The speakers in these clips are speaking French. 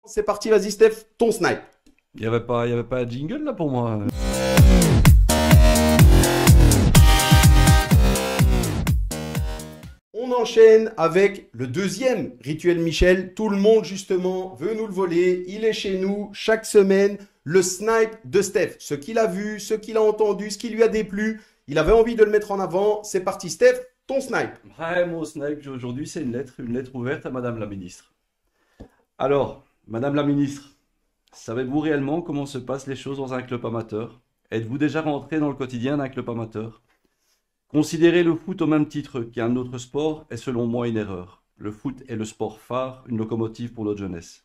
C'est parti, vas-y Steph, ton snipe. Il y avait pas un jingle là pour moi. On enchaîne avec le deuxième rituel Michel. Tout le monde justement veut nous le voler. Il est chez nous chaque semaine. Le snipe de Steph. Ce qu'il a vu, ce qu'il a entendu, ce qui lui a déplu. Il avait envie de le mettre en avant. C'est parti Steph, ton snipe. Ouais, mon snipe aujourd'hui, c'est une lettre ouverte à Madame la Ministre. Alors, Madame la Ministre, savez-vous réellement comment se passent les choses dans un club amateur? Êtes-vous déjà rentré dans le quotidien d'un club amateur? Considérer le foot au même titre qu'un autre sport est selon moi une erreur. Le foot est le sport phare, une locomotive pour notre jeunesse.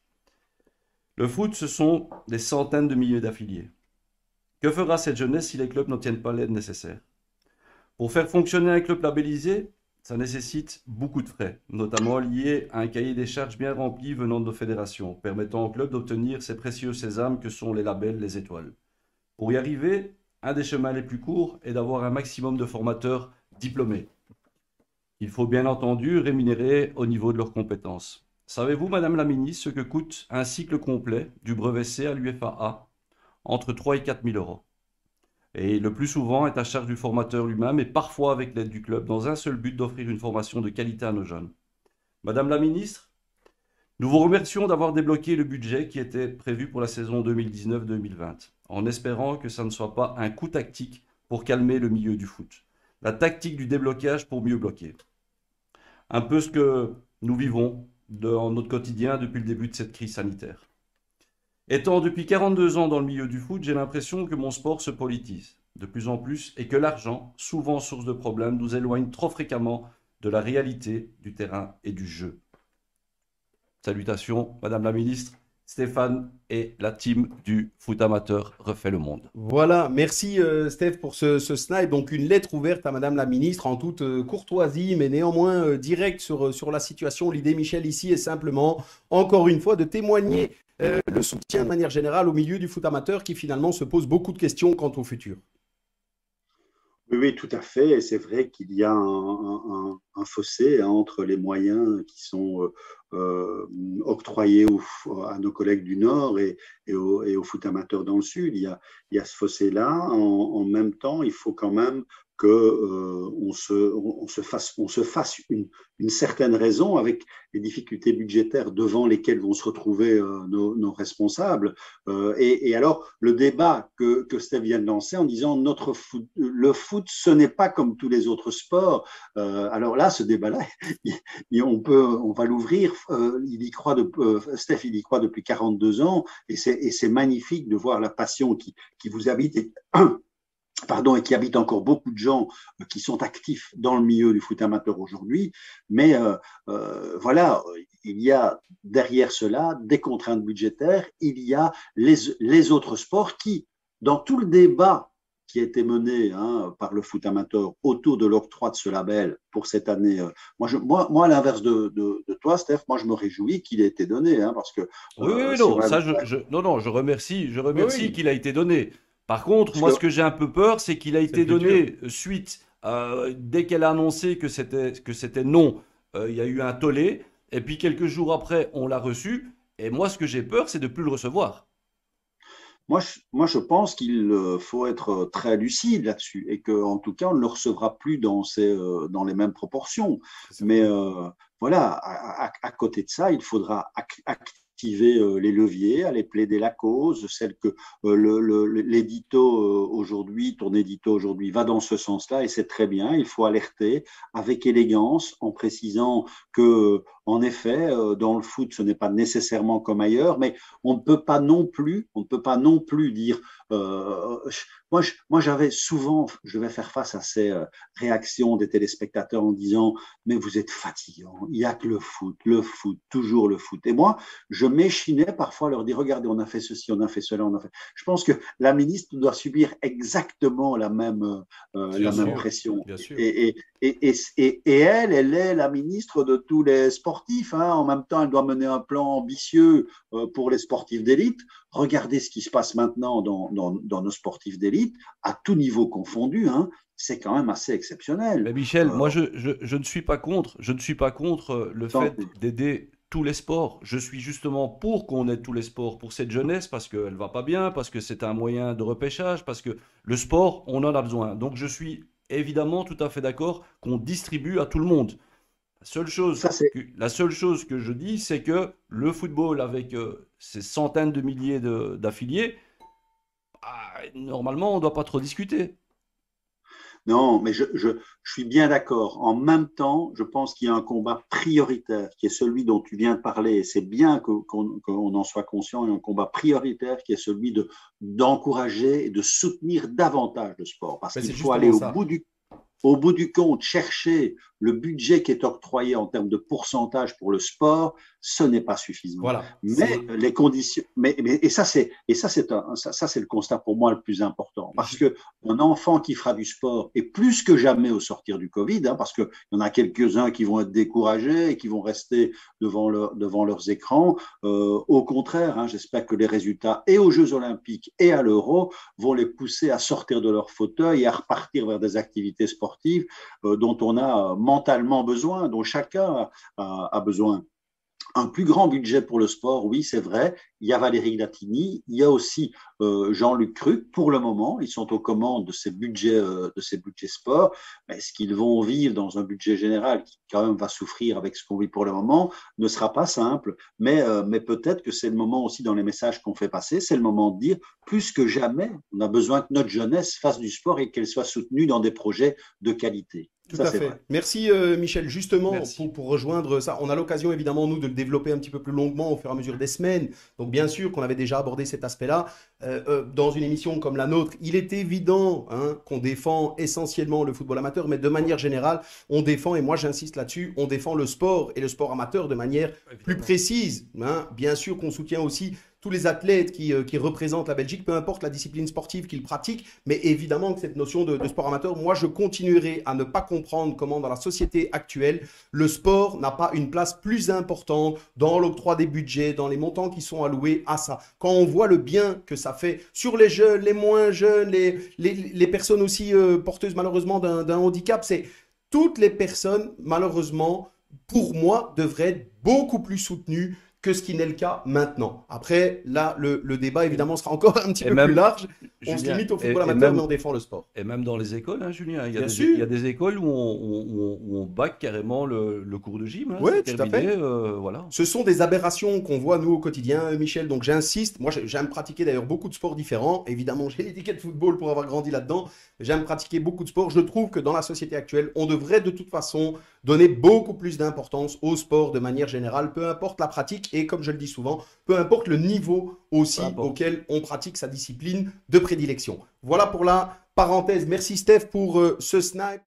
Le foot, ce sont des centaines de milliers d'affiliés. Que fera cette jeunesse si les clubs n'obtiennent pas l'aide nécessaire? Pour faire fonctionner un club labellisé, ça nécessite beaucoup de frais, notamment liés à un cahier des charges bien rempli venant de nos fédérations, permettant au club d'obtenir ces précieux sésames que sont les labels, les étoiles. Pour y arriver, un des chemins les plus courts est d'avoir un maximum de formateurs diplômés. Il faut bien entendu rémunérer au niveau de leurs compétences. Savez-vous, Madame la Ministre, ce que coûte un cycle complet du brevet C à l'UFAA? Entre 3 et 4 000 euros. Et le plus souvent est à charge du formateur lui-même et parfois avec l'aide du club, dans un seul but d'offrir une formation de qualité à nos jeunes. Madame la Ministre, nous vous remercions d'avoir débloqué le budget qui était prévu pour la saison 2019-2020, en espérant que ça ne soit pas un coup tactique pour calmer le milieu du foot. La tactique du déblocage pour mieux bloquer. Un peu ce que nous vivons dans notre quotidien depuis le début de cette crise sanitaire. Étant depuis 42 ans dans le milieu du foot, j'ai l'impression que mon sport se politise de plus en plus et que l'argent, souvent source de problèmes, nous éloigne trop fréquemment de la réalité du terrain et du jeu. Salutations, Madame la Ministre, Stéphane et la team du foot amateur refait le monde. Voilà, merci Steph pour ce snipe. Donc une lettre ouverte à Madame la Ministre en toute courtoisie, mais néanmoins directe sur la situation. L'idée, Michel, ici est simplement, encore une fois, de témoigner le soutien de manière générale au milieu du foot amateur qui finalement se pose beaucoup de questions quant au futur. Oui, oui, tout à fait. Et c'est vrai qu'il y a un fossé hein, entre les moyens qui sont octroyés à nos collègues du Nord et au foot amateur dans le Sud. Il y a ce fossé-là. En même temps, il faut quand même que on se fasse une certaine raison avec les difficultés budgétaires devant lesquelles vont se retrouver nos responsables. Et alors, le débat que Steph vient de lancer en disant le foot, ce n'est pas comme tous les autres sports. Alors là, ce débat-là, on va l'ouvrir. Steph, il y croit depuis 42 ans et c'est magnifique de voir la passion qui vous habite. Et qui habite encore beaucoup de gens qui sont actifs dans le milieu du foot amateur aujourd'hui. Mais voilà, il y a derrière cela des contraintes budgétaires, il y a les autres sports qui, dans tout le débat qui a été mené hein, par le foot amateur autour de l'octroi de ce label pour cette année, moi à l'inverse de toi, Steph, moi je me réjouis qu'il ait été donné, hein, parce que Oui, non, ça, je remercie Oui, qu'il a été donné. Par contre, moi, ce que j'ai un peu peur, c'est qu'il a été donné suite, dès qu'elle a annoncé que c'était non, il y a eu un tollé, et puis quelques jours après, on l'a reçu, et moi, ce que j'ai peur, c'est de plus le recevoir. Moi, je pense qu'il faut être très lucide là-dessus et qu'en tout cas, on ne le recevra plus dans les mêmes proportions. Mais voilà, à côté de ça, il faudra activer les leviers, aller plaider la cause, celle que l'édito aujourd'hui, ton édito aujourd'hui va dans ce sens-là et c'est très bien. Il faut alerter avec élégance en précisant que, en effet, dans le foot, ce n'est pas nécessairement comme ailleurs, mais on ne peut pas non plus dire. Moi, j'avais souvent, je vais faire face à ces réactions des téléspectateurs en disant, mais vous êtes fatigant, il n'y a que le foot, toujours le foot. Et moi, je m'échinais parfois à leur dire, regardez, on a fait ceci, on a fait cela, on a fait. Je pense que la ministre doit subir exactement la même pression. Bien sûr. Et elle est la ministre de tous les sportifs. Hein. En même temps, elle doit mener un plan ambitieux pour les sportifs d'élite. Regardez ce qui se passe maintenant dans nos sportifs d'élite, à tout niveau confondu. Hein. C'est quand même assez exceptionnel. Mais Michel, moi, je ne suis pas contre le fait d'aider tous les sports. Je suis justement pour qu'on ait tous les sports pour cette jeunesse parce qu'elle va pas bien, parce que c'est un moyen de repêchage, parce que le sport, on en a besoin. Donc je suis évidemment tout à fait d'accord qu'on distribue à tout le monde. Ça, c'est La seule chose que je dis, c'est que le football, avec ses centaines de milliers d'affiliés, normalement, on ne doit pas trop discuter. Non, mais je suis bien d'accord. En même temps, je pense qu'il y a un combat prioritaire qui est celui dont tu viens de parler. Et c'est bien qu'on en soit conscient. Il y a un combat prioritaire qui est celui d'encourager et de soutenir davantage le sport. Parce Mais qu'il c'est faut aller justement ça. au bout du compte, chercher le budget qui est octroyé en termes de pourcentage pour le sport, ce n'est pas suffisant. Voilà. Mais les conditions, et ça c'est le constat pour moi le plus important, parce que un enfant qui fera du sport et plus que jamais au sortir du Covid, hein, parce que il y en a quelques-uns qui vont être découragés et qui vont rester devant leurs écrans. Au contraire, hein, j'espère que les résultats et aux Jeux Olympiques et à l'Euro vont les pousser à sortir de leur fauteuil et à repartir vers des activités sportives dont on a mentalement besoin, dont chacun a besoin. Un plus grand budget pour le sport, oui, c'est vrai. Il y a Valérie Latini, il y a aussi Jean-Luc Cruc. Pour le moment, ils sont aux commandes de ces budgets sport. Mais ce qu'ils vont vivre dans un budget général qui quand même va souffrir avec ce qu'on vit pour le moment ne sera pas simple. Mais peut-être que c'est le moment aussi dans les messages qu'on fait passer, c'est le moment de dire plus que jamais, on a besoin que notre jeunesse fasse du sport et qu'elle soit soutenue dans des projets de qualité. Tout Ça, à c'est fait. vrai. Michel. Justement, Merci. pour rejoindre ça, on a l'occasion évidemment, nous, de le développer un petit peu plus longuement au fur et à mesure des semaines. Donc, bien sûr qu'on avait déjà abordé cet aspect-là. Dans une émission comme la nôtre, il est évident hein, qu'on défend essentiellement le football amateur, mais de manière générale, on défend, et moi j'insiste là-dessus, on défend le sport et le sport amateur de manière plus Évidemment. précise. Hein. Bien sûr qu'on soutient aussi tous les athlètes qui représentent la Belgique, peu importe la discipline sportive qu'ils pratiquent, mais évidemment que cette notion de sport amateur, moi je continuerai à ne pas comprendre comment dans la société actuelle, le sport n'a pas une place plus importante dans l'octroi des budgets, dans les montants qui sont alloués à ça. Quand on voit le bien que ça fait sur les jeunes, les moins jeunes, les personnes aussi porteuses malheureusement d'un handicap, c'est toutes les personnes malheureusement, pour moi, devraient être beaucoup plus soutenues que ce qui n'est le cas maintenant. Après, là, le débat, Et, évidemment, sera encore un petit et peu plus même, large. On se Julien, limite au football amateur, mais on défend le sport. et même dans les écoles, hein, Julien, Bien il y sûr. a des écoles où on bac carrément le cours de gym, hein, Oui, c'est tout à terminé, fait. voilà. Ce sont des aberrations qu'on voit, nous, au quotidien, Michel. Donc, j'insiste. Moi, j'aime pratiquer d'ailleurs beaucoup de sports différents. Évidemment, j'ai l'étiquette football pour avoir grandi là-dedans. J'aime pratiquer beaucoup de sports. Je trouve que dans la société actuelle, on devrait de toute façon donner beaucoup plus d'importance au sport de manière générale, peu importe la pratique et, comme je le dis souvent, peu importe le niveau Peu aussi importe. auquel on pratique sa discipline de prédilection. Voilà pour la parenthèse. Merci, Steph, pour ce snack.